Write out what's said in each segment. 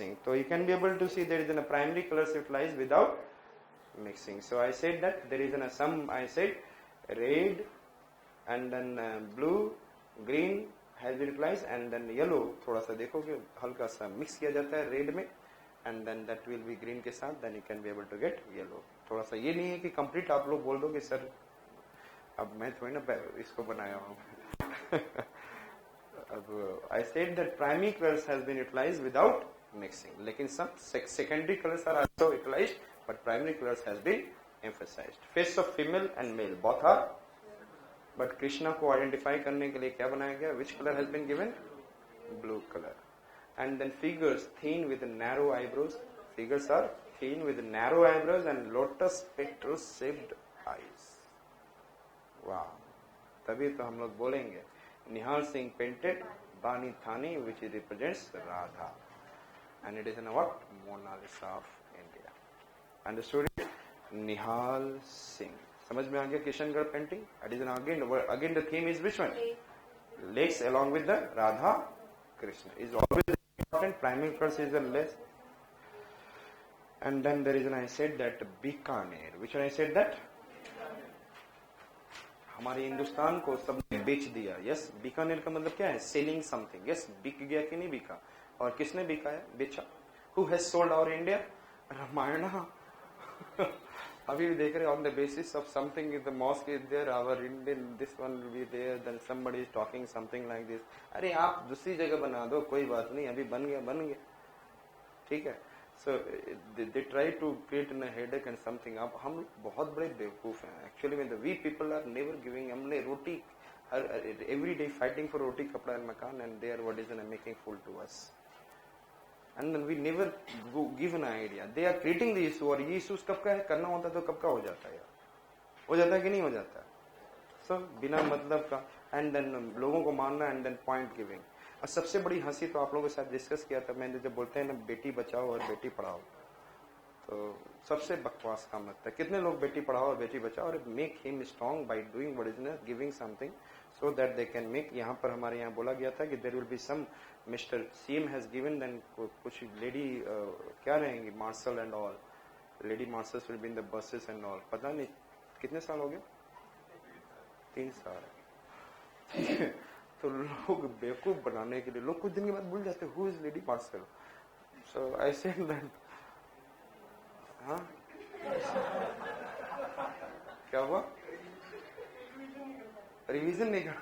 mixing. So you can be able to see there is a primary colors utilized without mixing. So I said that there is some, I said red and then blue, green has been utilized, and then yellow थोड़ा सा देखोगे हल्का सा mix किया जाता है red में, and then that will be green के साथ, then you can be able to get yellow. थोड़ा सा ये नहीं है कि complete आप लोग बोल दो कि सर अब मैं थोड़ी ना इसको बनाया हूँ. अब I said that primary colors has been utilized without mixing, लेकिन some secondary colors are also utilized, but primary colors has been emphasized. Face of female and male both are, but Krishna को identify करने के लिए क्या बनाया गया? Which color has been given? Blue color. And then figures thin with narrow eyebrows. Figures are thin with narrow eyebrows and lotus petal shaped eyes. Wow. तभी तो हम लोग बोलेंगे Nihal Singh painted Bani Thani, which represents Radha, and it is in what? Mona Lisa of India. Understood it? Nihal Singh. समझ में आ गया Kishangarh painting? It is again the theme is which one? Lakes along with the Radha Krishna is always important. Primary colors is the less. And then there is I said that Bikaner. Which one I said that? हमारे हिंदुस्तान को सबने बेच दिया. Yes, Bikaner का मतलब क्या है? Selling something. Yes, बिक गया कि नहीं बिका? और किसने बिकाया? बेचा. Who has sold our India? Ramayana. अभी भी देख रहे on the basis of something in the mosque is there, our Indian this one will be there, then somebody is talking something like this. अरे आप दूसरी जगह बना दो, कोई बात नहीं, अभी बन गया. ठीक है. So they try to create a headache and something. अब हम बहुत बड़े बेवकूफ हैं. Actually when the we people are never giving, हमने रोटी every day fighting for रोटी कपड़ा and मकान, and they are what is making fool to us. And then we never give an idea. They are creating the issue, और ये issues कब का है? करना होता तो कब का हो जाता है यार? हो जाता है कि नहीं हो जाता? So बिना मतलब का, and then लोगों को मारना and then point giving. और सबसे बड़ी हंसी तो आप लोगों के साथ डिस्कस किया था मैंने, जब बोलते हैं ना बेटी बचाओ और बेटी पढ़ाओ, तो सबसे बकवास काम लगता है. कितने लोग बेटी पढ़ाओ और बेटी बचाओ और make him strong by doing what is giving something so that they can make. यहाँ पर हमारे यहाँ बोला गया था कि there will be some mister CM has given, देन कुछ लेडी क्या रहेंगी marshal and all, lady marshals will be in the buses and all. पता नहीं कितने साल हो गए? 3 साल. तो लोग बेवकूफ बनाने के लिए लोग कुछ दिन के बाद भूल जाते who is lady marshal. So I said that. हाँ, क्या हुआ? रिवीजन नहीं कर.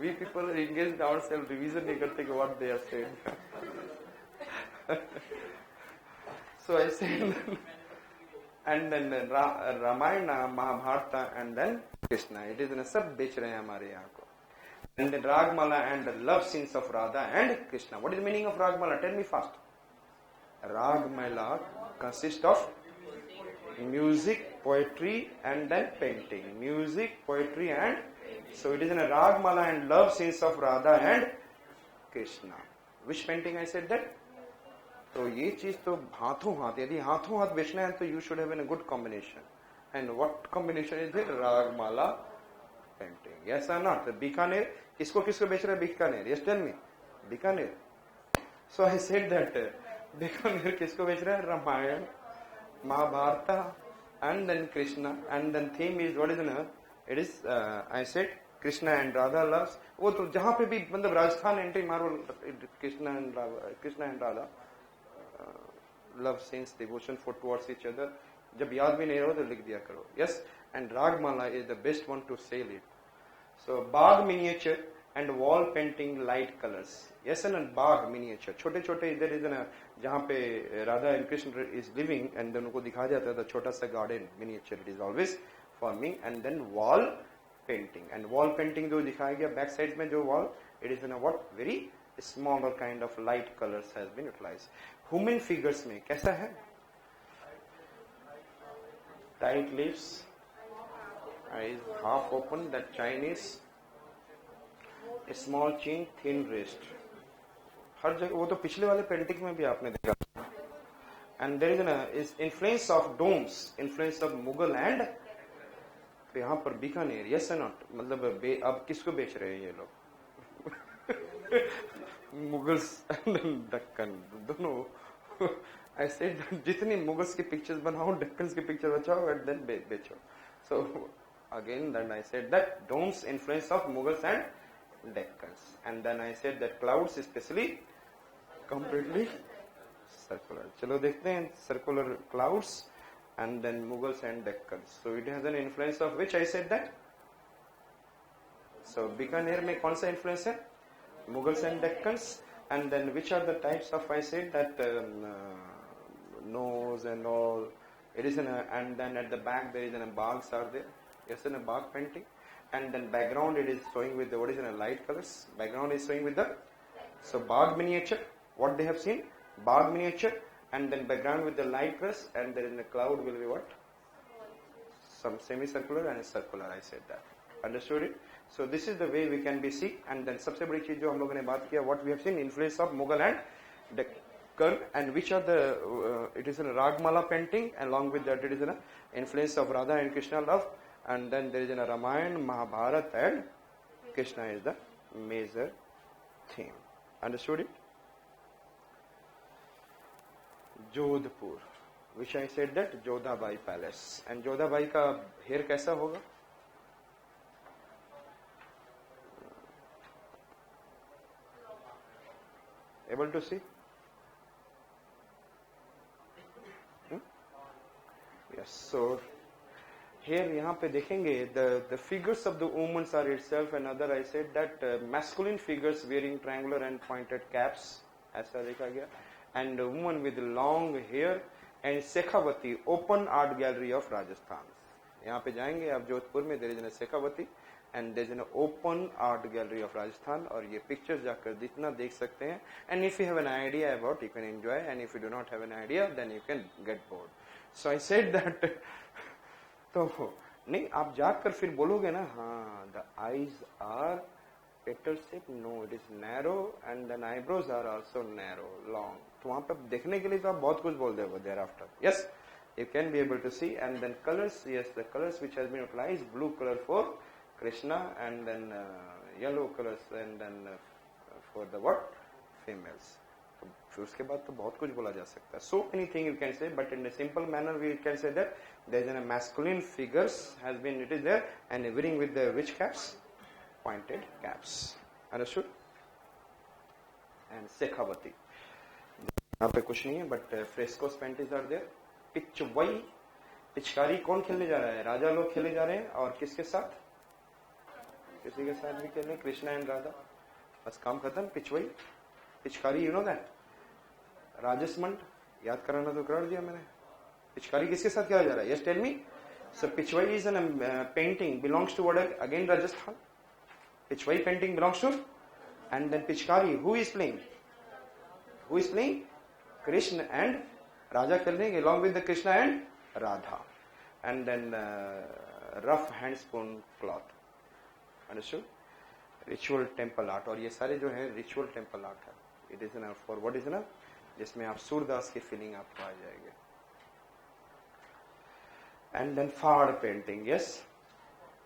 We people engage ourselves, revision नहीं करते कि what they are said. So I said and then Ramayana, Mahabharata, and then Krishna. It is सब बेच रहे हैं हमारे यहाँ को. And then Ragmala and the love scenes of Radha and Krishna. What is the meaning of Ragmala? Tell me fast. Ragmala consists of music, poetry, and then painting. Music, poetry, and so it is in a Ragmala and love scenes of Radha and Krishna. Which painting I said that? तो ये चीज तो हाथों हाथ, यदि हाथों हाथ बेचना है तो you should have an good combination. And what combination is it? Ragamala painting. Yes और नॉट? बीकानेर किसको किसको बेच रहा है? Bikaner. Yes tell me. Bikaner. So I said that Bikaner किसको बेच रहा है? Ramayana, Mahabharata and then Krishna, and then theme is what is न it is I said Krishna and Radha loves. वो तो जहां पे भी मतलब राजस्थान एंट्री मारो, Krishna and Radha love scenes, devotion for towards each other. जब याद भी नहीं रहो तो लिख दिया करो. Yes, and Ragmala is the best one to sell it. So Bagh miniature and wall painting light colors. Yes and Bagh miniature, छोटे छोटे इधर इधर जहाँ पे Radha and Krishna is living, and then उनको दिखाया जाता था छोटा सा garden miniature. It is always forming. And then wall painting, and wall painting जो दिखाया गया back side में जो wall, it is in a what very smaller kind of light colors has been utilized. Human figures में कैसा है? Tight lips, eyes half open, that Chinese, a small chin, thin wrist. हर जगह वो तो पिछले वाले पेंटिंग में भी आपने देखा. And there is an influence of domes, influence of Mughal and यहाँ पर बीकानेर, यस है नॉट, मतलब अब किसको बेच रहे हैं ये लोग? मुगल्स एंड दक्कन दोनों। ऐसे जितनी मुगल्स की पिक्चर्स बनाओ, दक्कन की पिक्चर बचाओ एंड देन बेचो। So again then I said that don'ts influence of Mughals and Deccans, and then I said that clouds especially completely circular. चलो देखते हैं circular clouds and then Mughals and Deccans. So it has an influence of which I said that. So Bikaner में कौन सा influence है? Mughals and Deccans. And then which are the types of, I said that nose and all. It is in a, and then at the back there is in a bags are there. Yes, in a bag painting. And then background it is showing with the, what is in a light colors. Background is showing with the, so bag miniature. What they have seen? Bag miniature. And then background with the light colors, and then the cloud will be what? Some semicircular and circular. I said that. Understood it? So this is the way we can be see. And then सबसे बड़ी चीज जो हम लोगों ने बात किया, what we have seen, influence of Mughal and Deccan, and which are the it is a Ragmala painting, and along with that it is an influence of Radha and Krishna love, and then there is a Ramayana, Mahabharata, and Krishna is the major theme. Understood it? Jodhpur, which I said that Jodha Bai palace, and Jodha Bai का hair कैसा होगा? Able to see? Yes. So here यहाँ पे देखेंगे the figures of the women are itself another. I said that masculine figures wearing triangular and pointed caps, ऐसा देखा गया. And a woman with long hair, and Shekhawati, open art gallery of Rajasthan. यहाँ पे जाएंगे आप जोधपुर में, there is a Shekhawati and there is an open art gallery of Rajasthan, और ये pictures जाकर जितना देख सकते हैं. And if you have an idea about, you can enjoy, and if you do not have an idea, then you can get bored. So I said that तो नहीं आप जाकर फिर बोलोगे ना, हाँ the eyes are petal shape, no it is narrow, and then eyebrows are also narrow, long. तो वहाँ पे देखने के लिए तो आप बहुत कुछ बोल दोगे thereafter. Yes, you can be able to see. And then colors, yes, the colors which has been utilized, blue color for Krishna, and then yellow colors, and then for the what? Females. तो फिर उसके बाद तो बहुत कुछ बोला जा सकता है. So many things you can say, but in a simple manner we can say that there is a masculine figures has been, it is there, and wearing with the which caps? Pointed caps. Understood? And Shekhawati. यहाँ पे कुछ नहीं है, but frescoes paintings are there. पिचवई, पिचकारी कौन खेलने जा रहा है? राजा लोग खेले जा रहे हैं, और किसके साथ? किसी के साथ भी खेल रहे हैं, कृष्णा एंड राधा. बस काम खत्म. पिचवई, पिचकारी, यू नो दैट. राजसमंड याद कराना तो कर दिया मैंने. पिचकारी किसके साथ खेला जा रहा है? Yes tell me. So pichwai is an painting belongs to what? Again Rajasthan. Pichwai painting belongs to, and then pichkari who is playing? Who is playing? Krishna and Raja खेलेंगे along with the Krishna and Radha, and then rough hand spoon cloth. Understood? Ritual temple art, और ये सारे जो है ritual temple art है. It is enough for what is enough, जिसमें आप सूरदास की feeling आपको आ जाएगी. And then Phad painting, yes.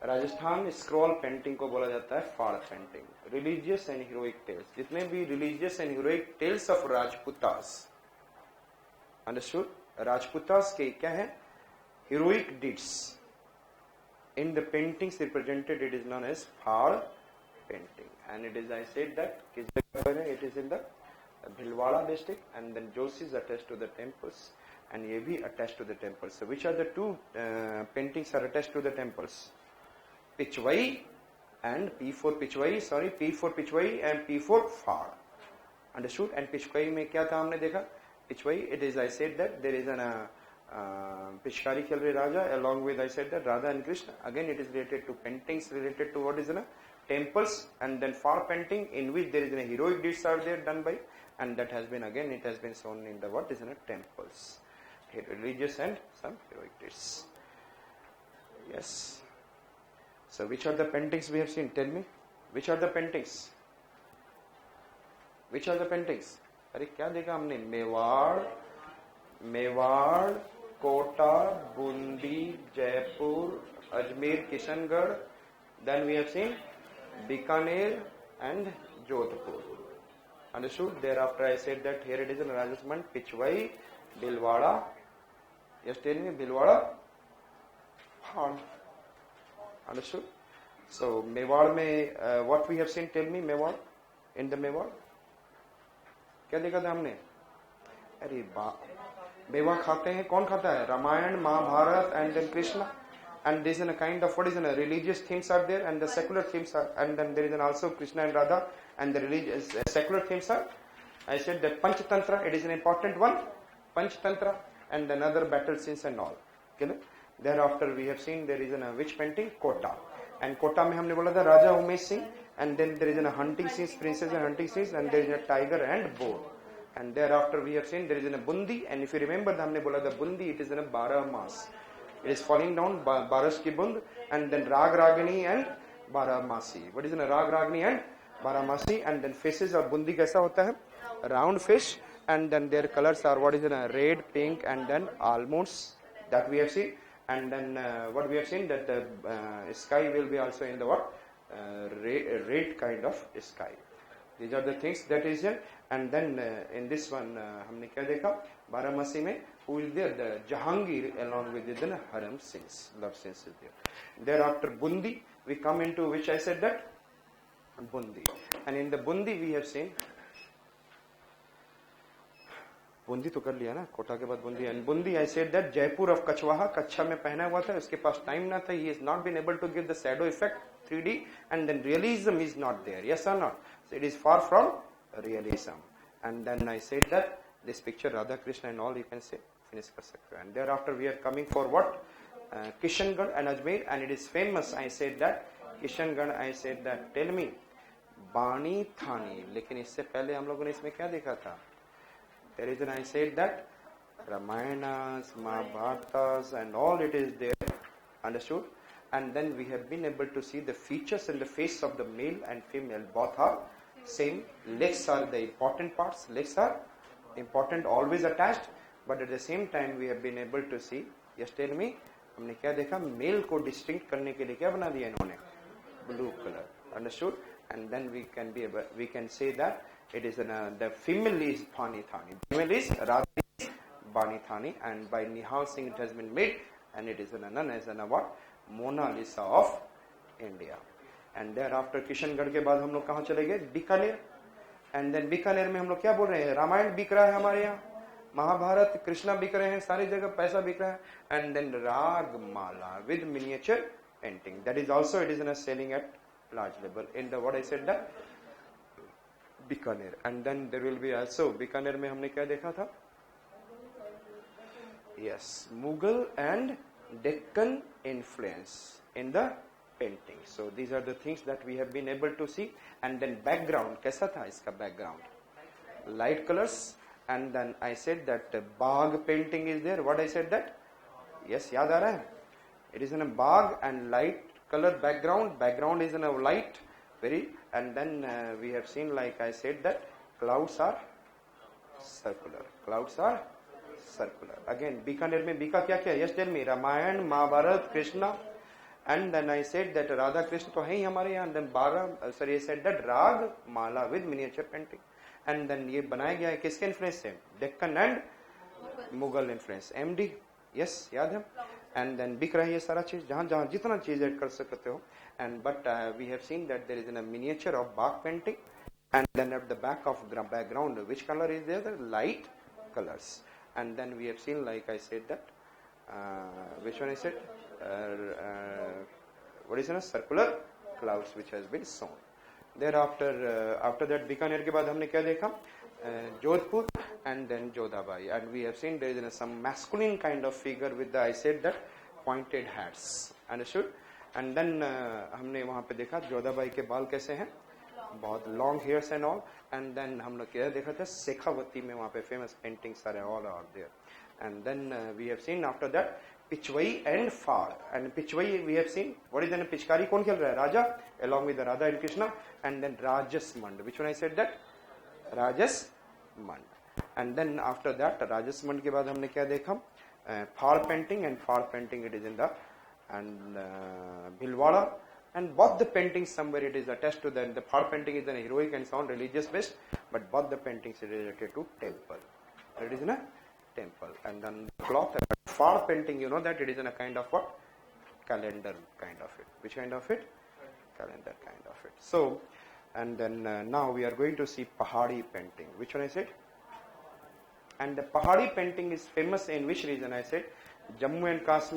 Rajasthan scroll painting को बोला जाता है Phad painting. Religious and heroic tales, जितने भी religious and heroic tales of Rajputas. Understood? Rajputas के क्या है? Heroic deeds in the paintings represented, it is known as Phad painting. And it is, I said that किस जगह पर है? It is in the Bhilwara district, and then Joshis attached to the temples, and ये भी attached to the temples. Which are the two paintings are attached to the temples? Pichwai and P for Pichwai, sorry, P for Pichwai and P for Far. Understood? And Pichwai में क्या था हमने देखा? Pichwai, it is, I said that there is an Pichkari खेल रहे राजा, along with, I said that Radha and Krishna. Again, it is related to paintings related to what is in a temples, and then Far painting in which there is a heroic deeds are there done by, and that has been, again, it has been shown in the what is in a temples, religious and some heroic deeds. Yes. So which are the paintings we have seen? Tell me. Which are the paintings? Which are the paintings? अरे क्या देखा हमने? Mewar, Kota, Bundi, Jaipur, Ajmer, Kishangarh. Then we have seen Bikaner and Jodhpur. Understood? Thereafter I said that here it is in Rajasthan, Pichwai, Bhilwara. Yes, tell me, Bhilwara. Understood? So Mewar में what we have seen, tell me, Mewar, in the Mewar क्या देखा था हमने? अरे मेवा खाते हैं, कौन खाता है? Ramayana, Mahabharat and then Krishna, and there is a kind of what is a religious themes are there and the secular themes are, and then there is also Krishna and Radha and the religious secular themes are. I said that Panchatantra, it is an important one, Panchatantra, and then other battle scenes and all. Okay? Thereafter we have seen there is a witch painting, Kota, and Kota में हमने बोला था Raja Umesh Singh, and then there is a hunting scenes, princess and hunting scenes, and there is a tiger and boar. And thereafter we have seen there is a Bundi, and if you remember हमने बोला था Bundi, it is in a 12 mass. It is falling down, Baras ki Bund, and then Rag Ragini and Baramasi. What is in a Rag Ragini and Baramasi? And then faces of Bundi kaisa hota hai? Round fish, and then their colors are what is in a red, pink, and then almonds that we have seen. And then what we have seen that the sky will be also in the what? Red kind of sky. These are the things that is here. And then in this one हमने क्या देखा? बारामसी में who is there? The Jahangir along with the harem scenes, love scenes is there. Thereafter Bundi, we come into which I said that Bundi, and in the Bundi we have seen Bundi तो कर लिया ना, कोटा के बाद Bundi. And Bundi I said that Jaipur of Kachhwaha, कच्छा में पहना हुआ था, उसके पास टाइम ना था, he is not been able to give the shadow effect 3D, and then realism is not there. Yes और not? It is far from realism. And then I said that this picture Radha Krishna and all you can say finish कर सकते हो. And thereafter we are coming for what? Kishangarh and Ajmer, and it is famous. I said that Kishangarh, I said that tell me बाणी थानी. लेकिन इससे पहले हम लोगों ने इसमें क्या देखा था? There is an, I said that Ramayanas, Mahabharatas and all it is there, understood? And then we have been able to see the features in the face of the male and female, both are same. Legs are the important parts, legs are important, always attached, but at the same time we have been able to see, yes tell me, हमने क्या देखा? Mail को distinct करने के लिए क्या बना दिया इन्होंने? Blue colour, understood? And then we can say that it is the female is Bani Thani, female is Radha is Bani Thani, and by Nihal Singh it has been made, and it is known as what? Mona Lisa of India. And thereafter Kishangarh के बाद हम लोग कहाँ चले गए? Bikaner. And then Bikaner में हम लोग क्या बोल रहे हैं? रामायण बिक रहा है हमारे यहाँ, महाभारत, कृष्णा बिक रहे हैं, सारी जगह पैसा बिक रहा है. And then Ragmala with miniature painting, that is also it is selling at large level in the what I said that Bikaner. And then there will be also Bikaner में हमने क्या देखा था? Yes, Mughal and Deccan influence in the painting. So these are the things that we have been able to see. And then background, कैसा था इसका background? Light colors. And then I said that Bagh painting is there. What I said that? Yes, याद आ रहा है? It is in a Bagh and light color background. Background is in a light, very. And then we have seen, like I said, that clouds are circular. Clouds are circular. Again, Bikaner में बीका क्या क्या? Yes, tell me. Ramayan, Mahabharat, Krishna. And then I said that Radha Krishna तो है ही हमारे यहाँ. And then I said that राग माला with miniature painting. And then ये बनाया गया है किसके इन्फ्लुएंस से? Deccan and Mughal influence. MD, yes, याद है. And then बिक रही है सारा चीज, जहाँ जहाँ जितना चीज ऐड कर सकते हो. And but we have seen that there is a miniature of Bach painting, and then at the back of background, which color is there? The light colors. And then we have seen, like I said that, which one I said? What is it? Circular clouds which has been shown. Thereafter, after that, Bikaner के बाद हमने क्या देखा? Jodhpur and then Jodhabai. And we have seen there is some masculine kind of figure with the, I said that, pointed hats. Understood? And then हमने वहाँ पे देखा जोधाबाई के बाल कैसे हैं, बहुत long hairs and all. And then हम लोग क्या देखा था? शेखावती में वहाँ पे famous paintings are all are there. And then we have seen after that Pichwai and Phad. And Pichwai we have seen what is the pichkari कौन खेल रहा है? Raja along with the Radha and Krishna. And then Rajsamand, which one I said that? Rajsamand. And then after that Rajsamand के बाद हमने क्या देखा? फाड़ पेंटिंग. एंड फाड़ painting it is in the and Bhilwara, and both the paintings somewhere it is attached to the Phad painting is a heroic and sound religious based, but both the paintings is related to temple. It is in a temple, and then cloth. Phad painting, you know that it is in a kind of what? Calendar kind of it. Which kind of it? Calendar kind of it. So, and then now we are going to see Pahadi painting. Which one I said? And the Pahadi painting is famous in which region? I said Jammu and Kashmir.